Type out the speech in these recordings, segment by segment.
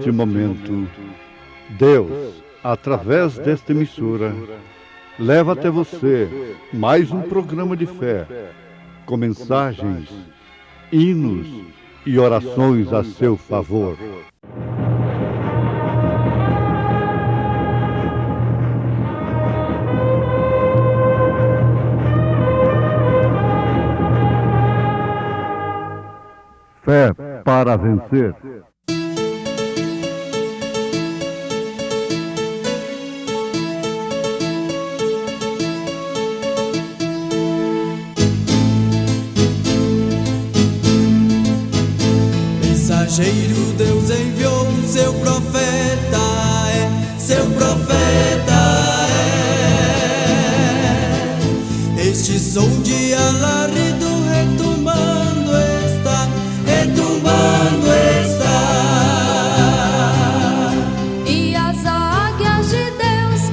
neste momento, Deus, através desta emissora, leva até você mais um programa de fé, com mensagens, hinos e orações a seu favor. Fé para vencer. Mensageiro, Deus enviou seu profeta, seu profeta este som de alarido retumbando está, e as águias de Deus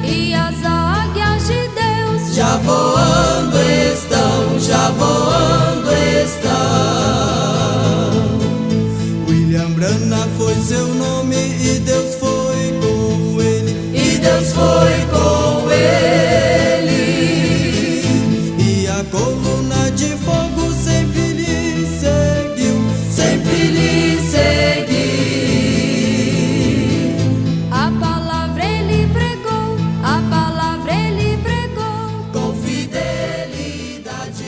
já voando estão, William Branham foi seu nome e Deus foi com ele, e a coluna de fogo sempre lhe seguiu, a palavra ele pregou, com fidelidade.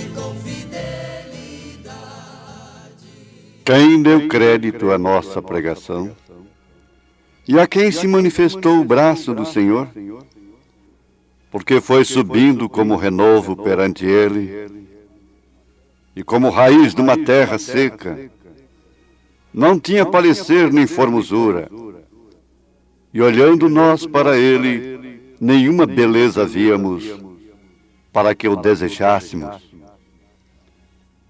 Quem deu crédito à nossa pregação? E a quem se manifestou o braço do Senhor? Porque foi subindo como renovo perante Ele, e como raiz de uma terra seca. Não tinha parecer nem formosura, e olhando nós para Ele, nenhuma beleza víamos, para que o desejássemos.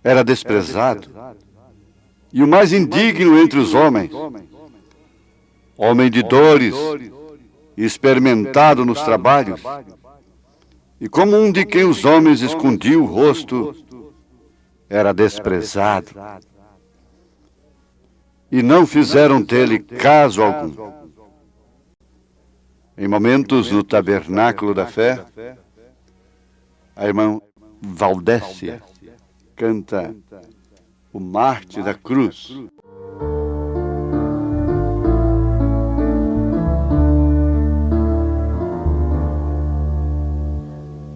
Era desprezado, e o mais indigno entre os homens, homem de dores, experimentado nos trabalhos, e como um de quem os homens escondiam o rosto, era desprezado, e não fizeram dele caso algum. Em momentos no Tabernáculo da Fé, a irmã Valdécia canta o Mártir da Cruz.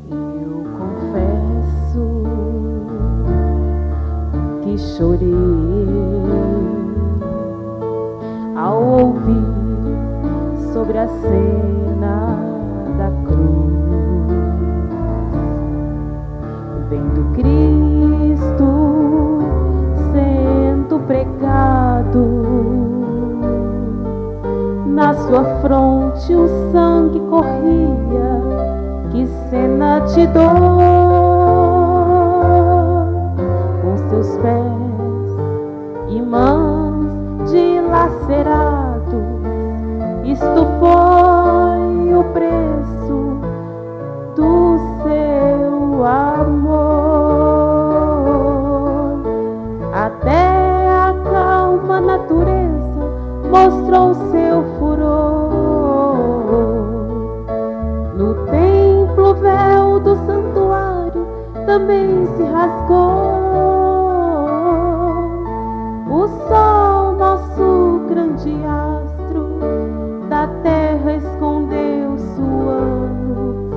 Eu confesso que chorei ao ouvir sobre a cena da cruz, vendo Cristo sendo pregado, na sua fronte o sangue corria. Que cena de dor, com seus pés e mãos dilacerados, isto foi o preço do seu amor. Até a calma natureza mostrou seu furor. No templo o véu do santuário também se rasgou. O sol, nosso grande astro, da terra escondeu sua luz.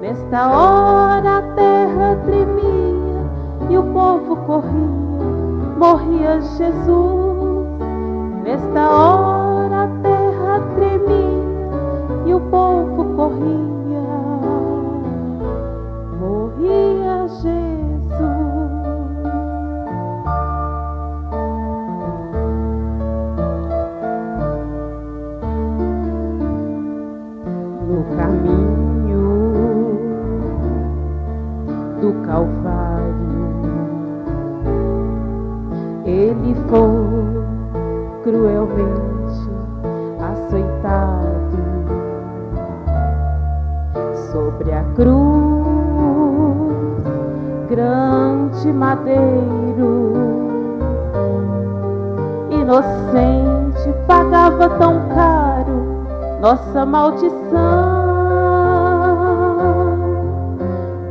Nesta hora a terra tremia e o povo corria, morria Jesus. Nesta hora a terra tremia e o povo corria, morria Jesus. No caminho do Calvário, ele foi cruelmente açoitado. Sobre a cruz, grande madeiro, inocente pagava tão caro nossa maldição.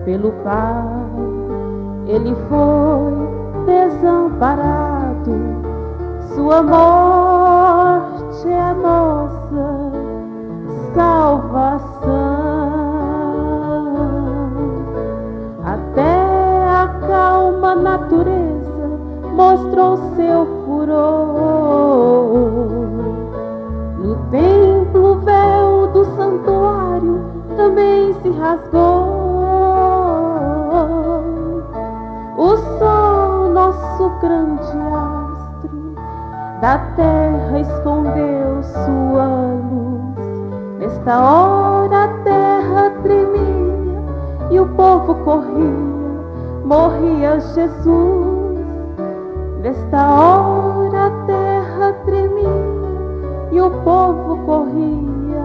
Pelo Pai ele foi desamparado, sua morte é a nossa salvação. Até a calma natureza mostrou seu furor. No templo o véu do santuário também se rasgou. O sol, nosso grande astro, da terra escondeu sua luz. Nesta hora a terra tremia e o povo corria, morria Jesus. Nesta hora a terra tremia e o povo corria,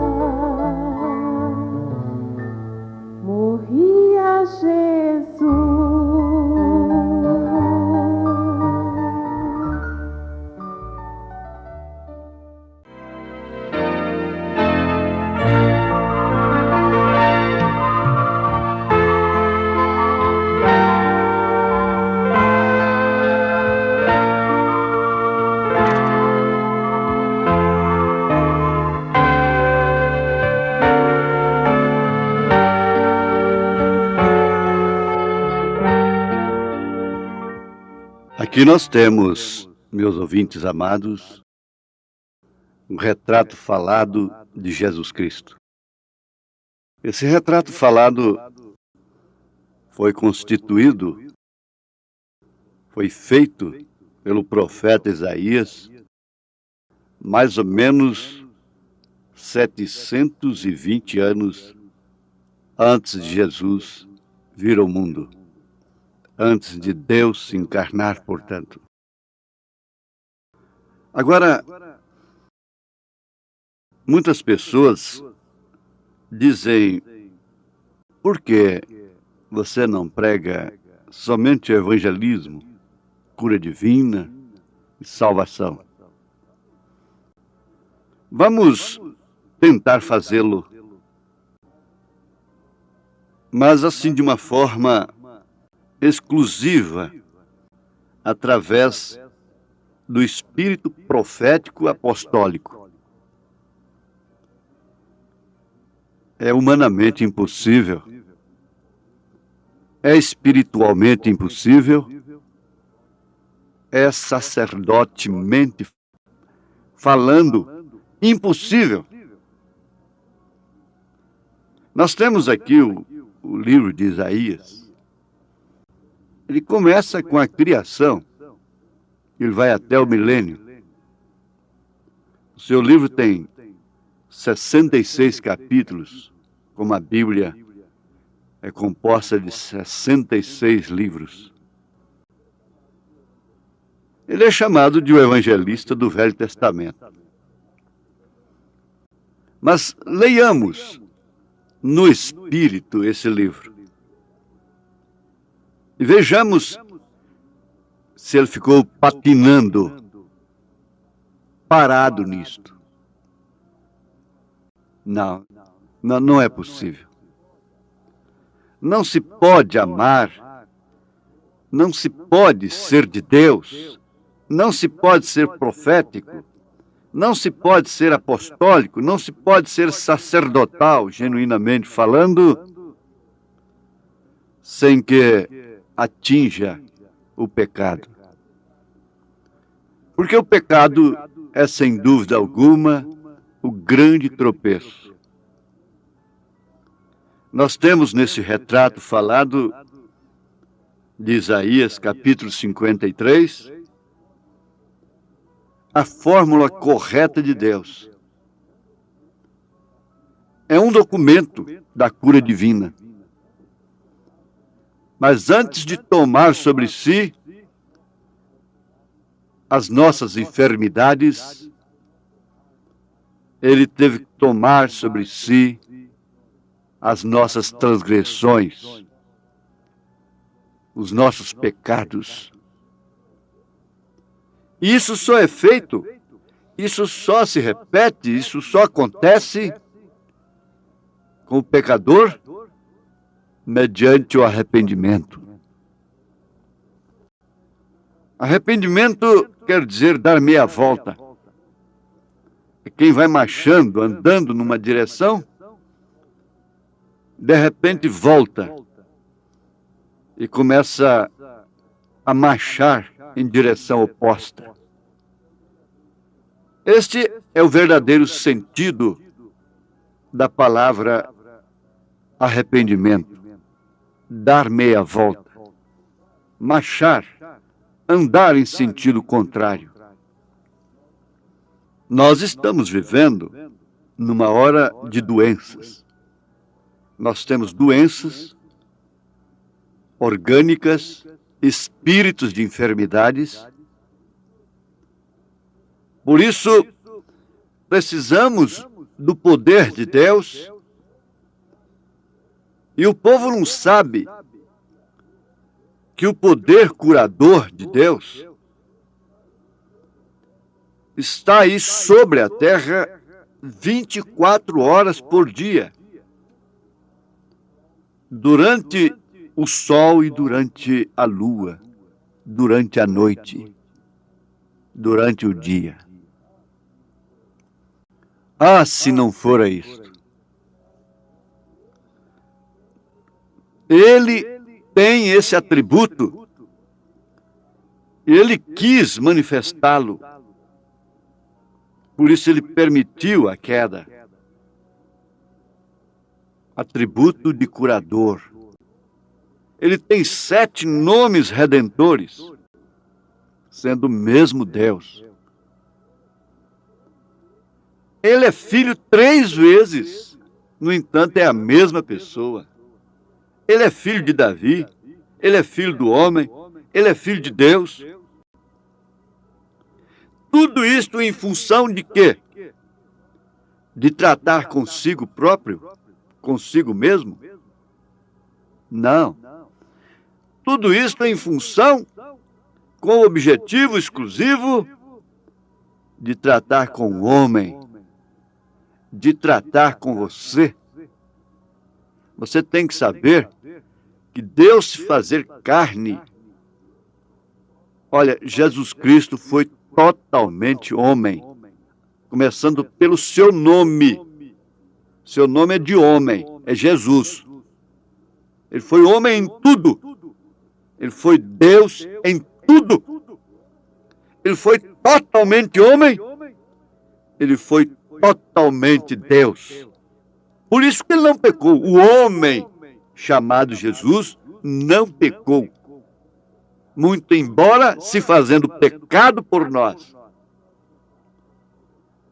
morria Jesus. Aqui nós temos, meus ouvintes amados, um retrato falado de Jesus Cristo. Esse retrato falado foi constituído, foi feito pelo profeta Isaías, mais ou menos 720 anos antes de Jesus vir ao mundo. Antes de Deus se encarnar, portanto. Agora, muitas pessoas dizem: por que você não prega somente o evangelismo, cura divina e salvação? Vamos tentar fazê-lo, mas assim de uma forma exclusiva, através do espírito profético apostólico. É humanamente impossível, é espiritualmente impossível, é sacerdotemente falando impossível. Nós temos aqui o livro de Isaías. Ele começa com a criação, ele vai até o milênio. O seu livro tem 66 capítulos, como a Bíblia é composta de 66 livros. Ele é chamado de o evangelista do Velho Testamento. Mas leiamos no Espírito esse livro. E vejamos se ele ficou patinando, parado nisto. Não é possível. Não se pode amar, não se pode ser de Deus, não se pode ser profético, não se pode ser apostólico, não se pode ser sacerdotal, genuinamente falando, sem que atinja o pecado. Porque o pecado é, sem dúvida alguma, o grande tropeço. Nós temos nesse retrato falado de Isaías, capítulo 53, a fórmula correta de Deus. É um documento da cura divina. Mas antes de tomar sobre si as nossas enfermidades, ele teve que tomar sobre si as nossas transgressões, os nossos pecados. Isso só é feito isso só se repete, isso só acontece com o pecador mediante o arrependimento. Arrependimento quer dizer dar meia volta. É quem vai marchando, andando numa direção, de repente volta e começa a marchar em direção oposta. Este é o verdadeiro sentido da palavra arrependimento. Dar meia volta, marchar, andar em sentido contrário. Nós estamos vivendo numa hora de doenças. Nós temos doenças orgânicas, espíritos de enfermidades. Por isso, precisamos do poder de Deus. E o povo não sabe que o poder curador de Deus está aí sobre a terra 24 horas por dia, durante o sol e durante a lua, durante a noite, durante o dia. Ah, se não fora isto! Ele tem esse atributo, ele quis manifestá-lo, por isso ele permitiu a queda. Atributo de curador. Ele tem 7 nomes redentores, sendo o mesmo Deus. Ele é filho 3 vezes, no entanto é a mesma pessoa. Ele é filho de Davi, ele é filho do homem, ele é filho de Deus. Tudo isto em função de quê? De tratar consigo próprio? Consigo mesmo? Não. Tudo isto em função com o objetivo exclusivo de tratar com o homem, de tratar com você. Você tem que saber que Deus se fazer carne. Olha, Jesus Cristo foi totalmente homem, começando pelo seu nome. Seu nome é de homem, é Jesus. Ele foi homem em tudo. Ele foi Deus em tudo. Ele foi totalmente homem. Ele foi totalmente Deus. Por isso que ele não pecou. O homem chamado Jesus não pecou, muito embora se fazendo pecado por nós.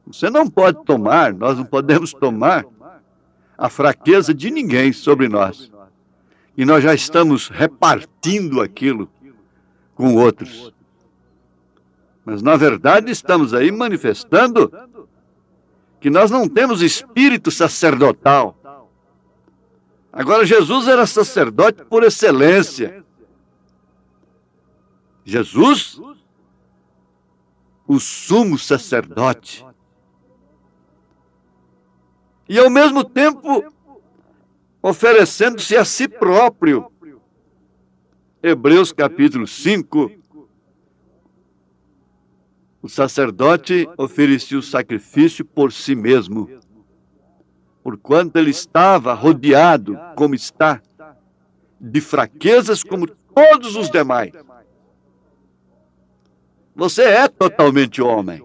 Você não pode tomar, nós não podemos tomar a fraqueza de ninguém sobre nós. E nós já estamos repartindo aquilo com outros. Mas, na verdade, estamos aí manifestando que nós não temos espírito sacerdotal. Agora, Jesus era sacerdote por excelência. Jesus, o sumo sacerdote. E, ao mesmo tempo, oferecendo-se a si próprio. Hebreus capítulo 5. O sacerdote oferecia o sacrifício por si mesmo, porquanto ele estava rodeado, como está, de fraquezas como todos os demais. Você é totalmente homem.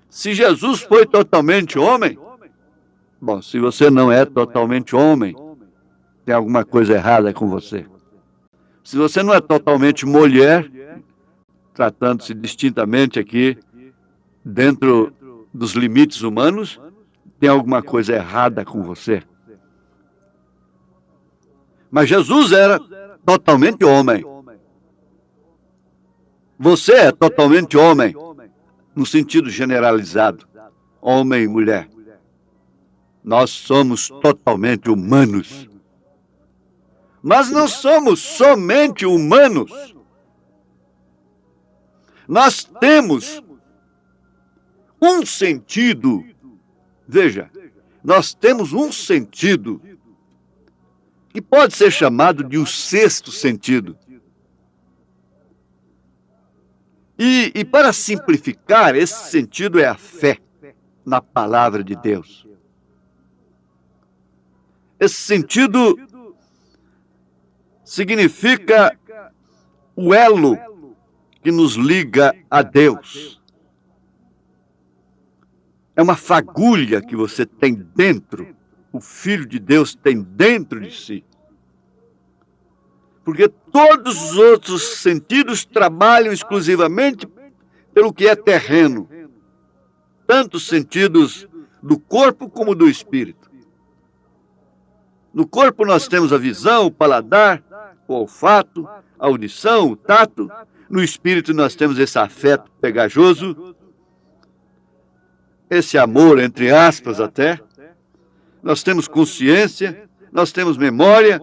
Se Jesus foi totalmente homem, bom, se você não é totalmente homem, tem alguma coisa errada com você. Se você não é totalmente mulher, tratando-se distintamente aqui, dentro dos limites humanos, tem alguma coisa errada com você. Mas Jesus era totalmente homem. Você é totalmente homem, no sentido generalizado, homem e mulher. Nós somos totalmente humanos. Mas não somos somente humanos. Nós temos um sentido. Veja, nós temos um sentido que pode ser chamado de o sexto sentido. E para simplificar, esse sentido é a fé na palavra de Deus. Esse sentido significa o elo que nos liga a Deus. É uma fagulha que você tem dentro, o Filho de Deus tem dentro de si. Porque todos os outros sentidos trabalham exclusivamente pelo que é terreno. Tanto os sentidos do corpo como do espírito. No corpo nós temos a visão, o paladar, o olfato, a audição, o tato. No espírito nós temos esse afeto pegajoso, esse amor, entre aspas até. Nós temos consciência, nós temos memória,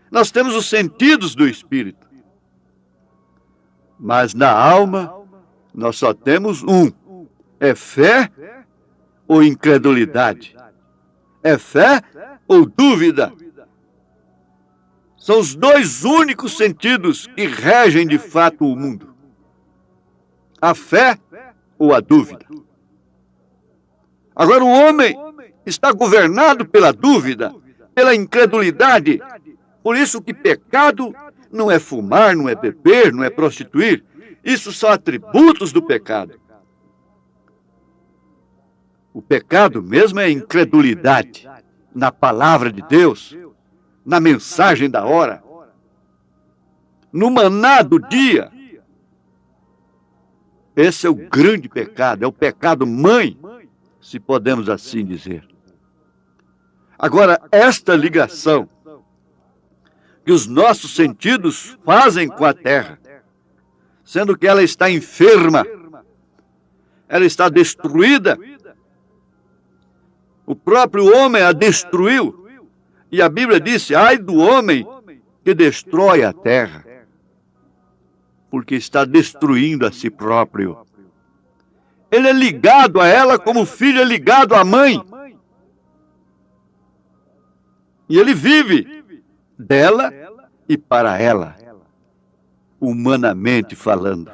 nós temos os sentidos do espírito. Mas na alma nós só temos um. É fé ou incredulidade? É fé ou dúvida? São os dois únicos sentidos que regem de fato o mundo. A fé ou a dúvida. Agora o homem está governado pela dúvida, pela incredulidade. Por isso que pecado não é fumar, não é beber, não é prostituir. Isso são atributos do pecado. O pecado mesmo é a incredulidade na palavra de Deus, na mensagem da hora, no maná do dia. Esse é o grande pecado, é o pecado mãe, se podemos assim dizer. Agora, esta ligação que os nossos sentidos fazem com a terra, sendo que ela está enferma, ela está destruída, o próprio homem a destruiu, e a Bíblia disse, ai do homem que destrói a terra, porque está destruindo a si próprio. Ele é ligado a ela como o filho é ligado à mãe. E ele vive dela e para ela, humanamente falando.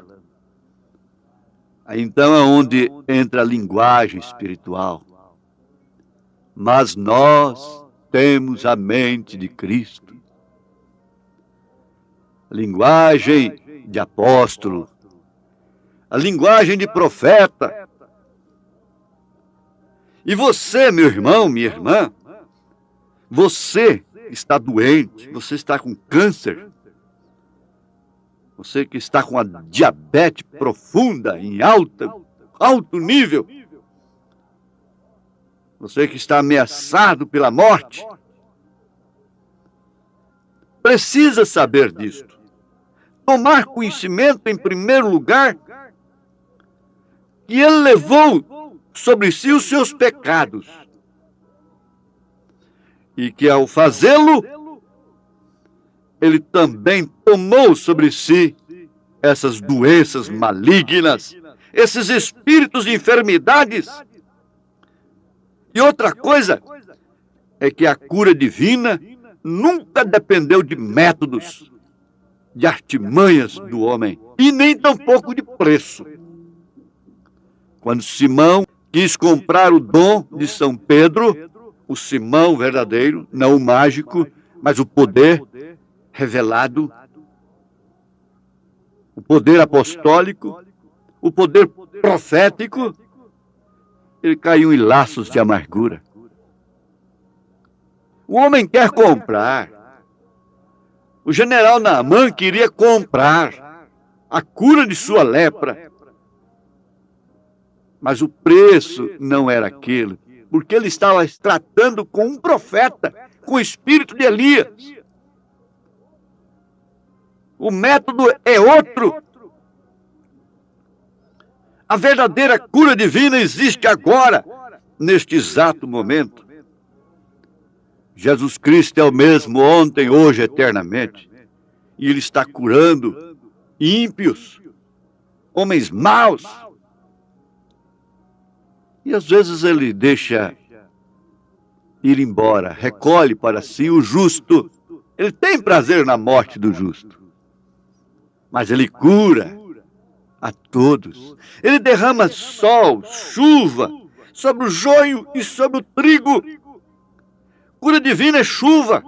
Aí então é onde entra a linguagem espiritual. Mas nós temos a mente de Cristo. A linguagem de apóstolo, a linguagem de profeta. E você, meu irmão, minha irmã, você está doente, você está com câncer, você que está com a diabetes profunda, em alto nível, você que está ameaçado pela morte, precisa saber disto. Tomar conhecimento, em primeiro lugar, que ele levou sobre si os seus pecados. E que ao fazê-lo, ele também tomou sobre si essas doenças malignas, esses espíritos de enfermidades. E outra coisa é que a cura divina nunca dependeu de métodos, de artimanhas do homem, e nem tampouco de preço. Quando Simão quis comprar o dom de São Pedro, o Simão verdadeiro, não o mágico, mas o poder revelado, o poder apostólico, o poder profético, ele caiu em laços de amargura. O homem quer comprar. O general Naamã queria comprar a cura de sua lepra. Mas o preço não era aquele, porque ele estava tratando com um profeta, com o espírito de Elias. O método é outro. A verdadeira cura divina existe agora, neste exato momento. Jesus Cristo é o mesmo ontem, hoje, eternamente. E Ele está curando ímpios, homens maus. E às vezes ele deixa ir embora, recolhe para si o justo. Ele tem prazer na morte do justo. Mas ele cura a todos. Ele derrama sol, chuva sobre o joio e sobre o trigo. Cura divina é chuva.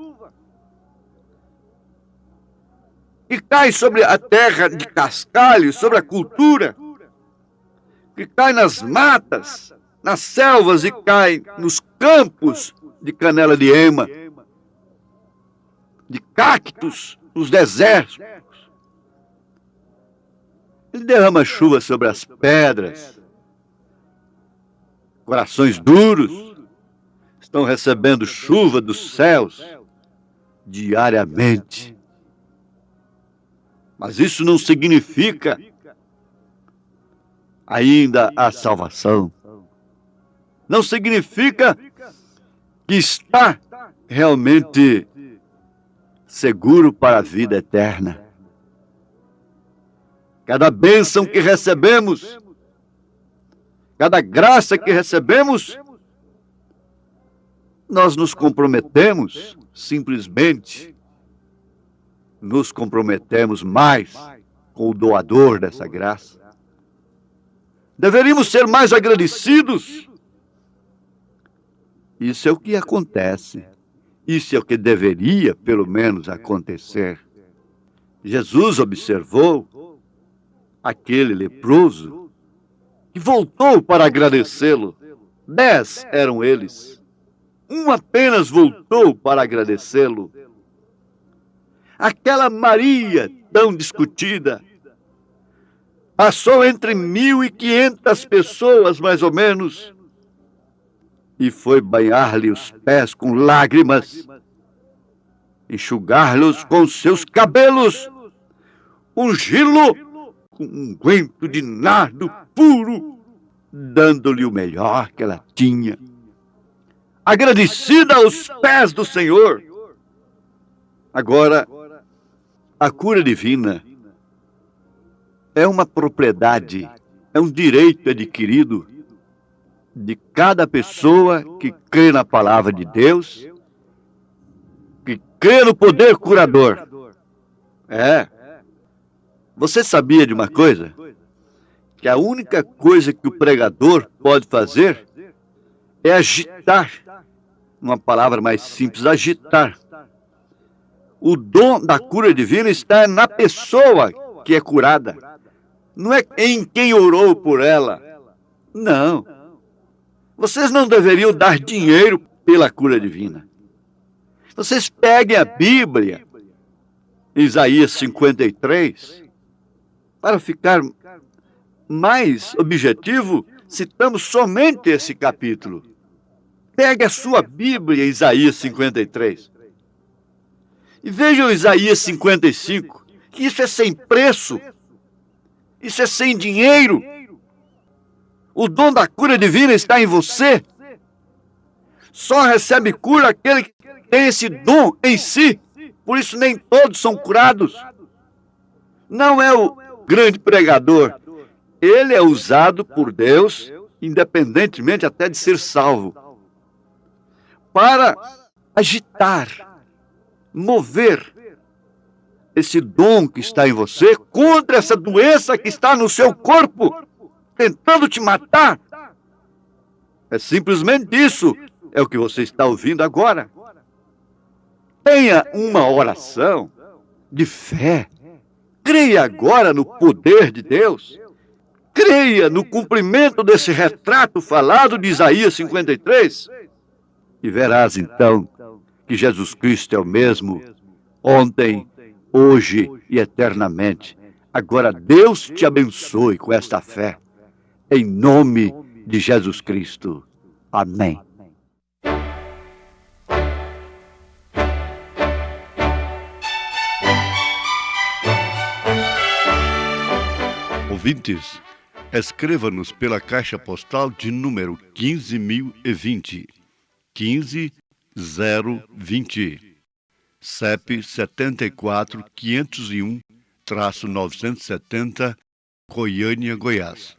Que cai sobre a terra de cascalho, sobre a cultura. Que cai nas matas, nas selvas e cai nos campos de canela de ema, de cactos, nos desertos. Ele derrama chuva sobre as pedras. Corações duros estão recebendo chuva dos céus diariamente. Mas isso não significa ainda a salvação. Não significa que está realmente seguro para a vida eterna. Cada bênção que recebemos, cada graça que recebemos, nós nos comprometemos, simplesmente nos comprometemos mais com o doador dessa graça. Deveríamos ser mais agradecidos. Isso é o que acontece. Isso é o que deveria, pelo menos, acontecer. Jesus observou aquele leproso e voltou para agradecê-lo. 10 eram eles. Um apenas voltou para agradecê-lo. Aquela Maria tão discutida passou entre 1.500 pessoas, mais ou menos, e foi banhar-lhe os pés com lágrimas, enxugar-los com seus cabelos, ungi-lo com um unguento de nardo puro, dando-lhe o melhor que ela tinha. Agradecida aos pés do Senhor. Agora, a cura divina é uma propriedade, é um direito adquirido de cada pessoa que crê na palavra de Deus, que crê no poder curador. Você sabia de uma coisa? Que a única coisa que o pregador pode fazer é agitar, uma palavra mais simples, agitar. O dom da cura divina está na pessoa que é curada. Não é em quem orou por ela. Não. Vocês não deveriam dar dinheiro pela cura divina. Vocês peguem a Bíblia, Isaías 53, para ficar mais objetivo, citamos somente esse capítulo. Pegue a sua Bíblia, Isaías 53. E vejam Isaías 55, que isso é sem preço, isso é sem dinheiro. O dom da cura divina está em você. Só recebe cura aquele que tem esse dom em si. Por isso nem todos são curados. Não é o grande pregador. Ele é usado por Deus, independentemente até de ser salvo, para agitar, mover esse dom que está em você contra essa doença que está no seu corpo, tentando te matar. É simplesmente isso. É o que você está ouvindo agora. Tenha uma oração de fé. Creia agora no poder de Deus. Creia no cumprimento desse retrato falado de Isaías 53. E verás então que Jesus Cristo é o mesmo ontem, hoje e eternamente. Agora Deus te abençoe com esta fé. Em nome de Jesus Cristo. Amém. Ouvintes, escreva-nos pela caixa postal de número 15.020, 15020, CEP 74.501-970, Goiânia, Goiás.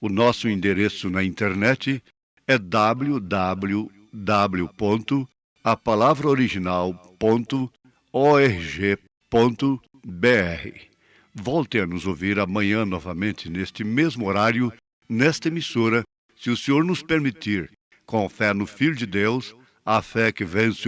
O nosso endereço na internet é www.apalavraoriginal.org.br. Volte a nos ouvir amanhã novamente, neste mesmo horário, nesta emissora, se o Senhor nos permitir, com fé no Filho de Deus, a fé que vence